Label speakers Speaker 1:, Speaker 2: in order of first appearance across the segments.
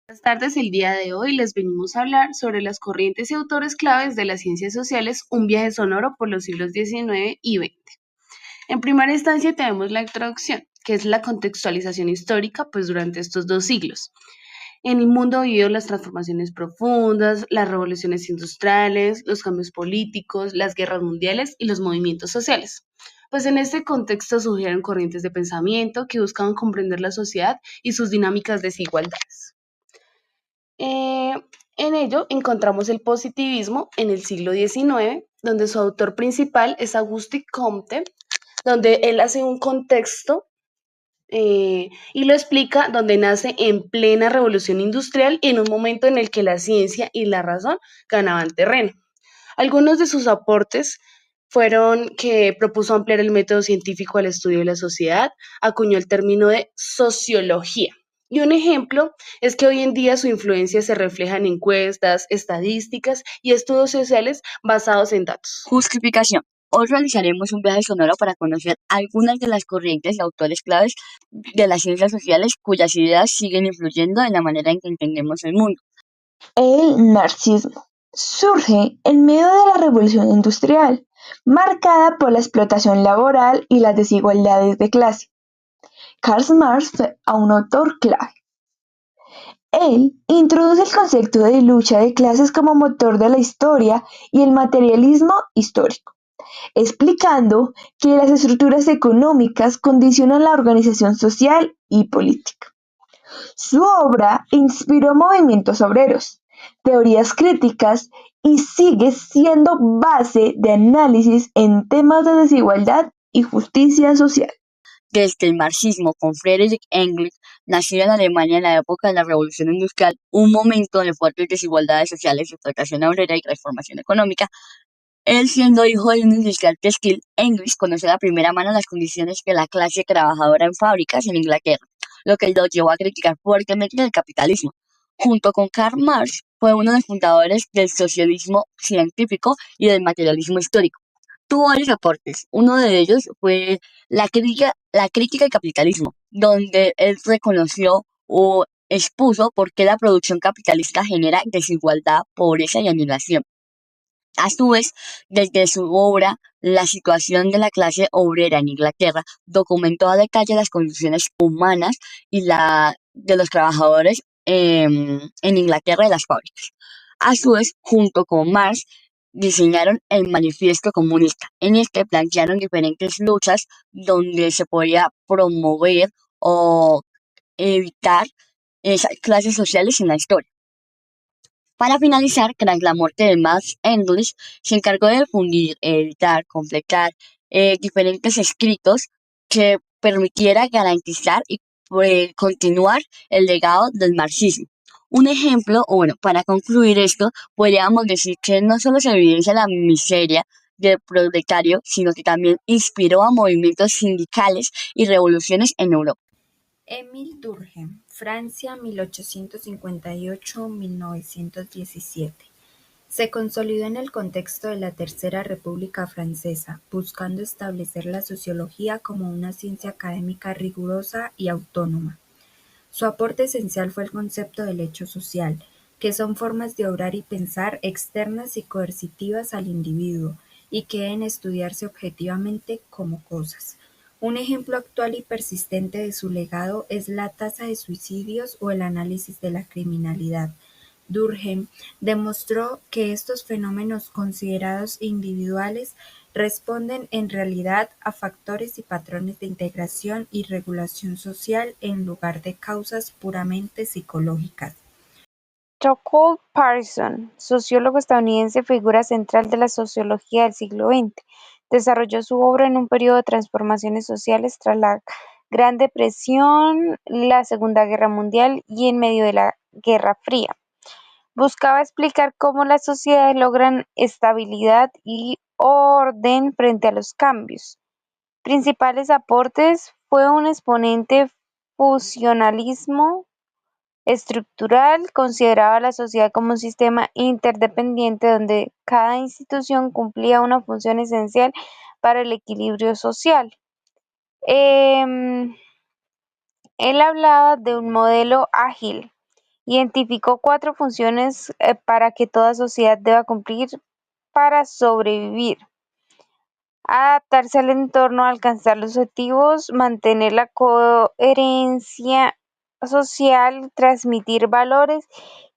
Speaker 1: Buenas tardes, el día de hoy les venimos a hablar sobre las corrientes y autores claves de las ciencias sociales, un viaje sonoro por los siglos XIX y XX. En primera instancia tenemos la introducción, que es la contextualización histórica, pues durante estos dos siglos. En el mundo vivido las transformaciones profundas, las revoluciones industriales, los cambios políticos, las guerras mundiales y los movimientos sociales. Pues en este contexto surgieron corrientes de pensamiento que buscaban comprender la sociedad y sus dinámicas de desigualdades. Eh, en ello encontramos el positivismo en el siglo XIX, donde su autor principal es Auguste Comte, donde él hace un contexto y lo explica donde nace en plena revolución industrial y en un momento en el que la ciencia y la razón ganaban terreno. Algunos de sus aportes fueron que propuso ampliar el método científico al estudio de la sociedad, acuñó el término de sociología. Y un ejemplo es que hoy en día su influencia se refleja en encuestas, estadísticas y estudios sociales basados en datos.
Speaker 2: Justificación. Hoy realizaremos un viaje sonoro para conocer algunas de las corrientes y autores claves de las ciencias sociales cuyas ideas siguen influyendo en la manera en que entendemos el mundo.
Speaker 3: El marxismo surge en medio de la revolución industrial, marcada por la explotación laboral y las desigualdades de clase. Karl Marx fue un autor clave. Él introduce el concepto de lucha de clases como motor de la historia y el materialismo histórico, explicando que las estructuras económicas condicionan la organización social y política. Su obra inspiró movimientos obreros, teorías críticas y sigue siendo base de análisis en temas de desigualdad y justicia social.
Speaker 2: Desde el marxismo con Friedrich Engels, nacido en Alemania en la época de la Revolución Industrial, un momento de fuertes desigualdades sociales, explotación obrera y transformación económica, él siendo hijo de un industrial textil, Engels conoció de primera mano las condiciones de la clase trabajadora en fábricas en Inglaterra, lo que lo llevó a criticar fuertemente el capitalismo. Junto con Karl Marx, fue uno de los fundadores del socialismo científico y del materialismo histórico. Tuvo varios aportes. Uno de ellos fue la crítica al capitalismo, donde él reconoció o expuso por qué la producción capitalista genera desigualdad, pobreza y anulación. A su vez, desde su obra La situación de la clase obrera en Inglaterra, documentó a detalle las condiciones humanas y de los trabajadores en Inglaterra de las fábricas. A su vez, junto con Marx, diseñaron el Manifiesto Comunista. En este plantearon diferentes luchas donde se podía promover o evitar esas clases sociales en la historia. Para finalizar, tras la muerte de Max English, se encargó de difundir, editar, completar diferentes escritos que permitiera garantizar y continuar el legado del marxismo. Un ejemplo, o bueno, para concluir esto, podríamos decir que no solo se evidencia la miseria del proletario, sino que también inspiró a movimientos sindicales y revoluciones en Europa.
Speaker 4: Émile Durkheim, Francia 1858-1917. Se consolidó en el contexto de la Tercera República Francesa, buscando establecer la sociología como una ciencia académica rigurosa y autónoma. Su aporte esencial fue el concepto del hecho social, que son formas de obrar y pensar externas y coercitivas al individuo, y que deben estudiarse objetivamente como cosas. Un ejemplo actual y persistente de su legado es la tasa de suicidios o el análisis de la criminalidad. Durkheim demostró que estos fenómenos considerados individuales responden en realidad a factores y patrones de integración y regulación social en lugar de causas puramente psicológicas.
Speaker 5: Tuckle Parkinson, sociólogo estadounidense, figura central de la sociología del siglo XX, desarrolló su obra en un periodo de transformaciones sociales tras la Gran Depresión, la Segunda Guerra Mundial y en medio de la Guerra Fría. Buscaba explicar cómo las sociedades logran estabilidad y orden frente a los cambios. Principales aportes: fue un exponente funcionalismo estructural, consideraba a la sociedad como un sistema interdependiente donde cada institución cumplía una función esencial para el equilibrio social. Em, Él hablaba de un modelo ágil Identificó 4 funciones para que toda sociedad deba cumplir para sobrevivir: adaptarse al entorno, alcanzar los objetivos, mantener la coherencia social, transmitir valores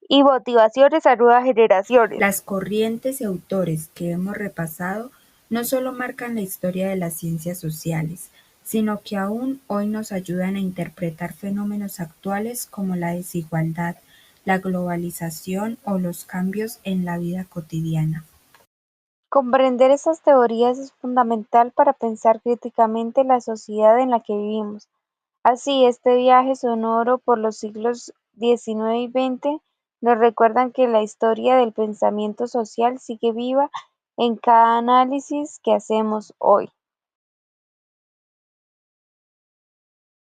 Speaker 5: y motivaciones a nuevas generaciones.
Speaker 4: Las corrientes y autores que hemos repasado no solo marcan la historia de las ciencias sociales, sino que aún hoy nos ayudan a interpretar fenómenos actuales como la desigualdad, la globalización o los cambios en la vida cotidiana.
Speaker 5: Comprender estas teorías es fundamental para pensar críticamente la sociedad en la que vivimos. Así, este viaje sonoro por los siglos XIX y XX nos recuerdan que la historia del pensamiento social sigue viva en cada análisis que hacemos hoy.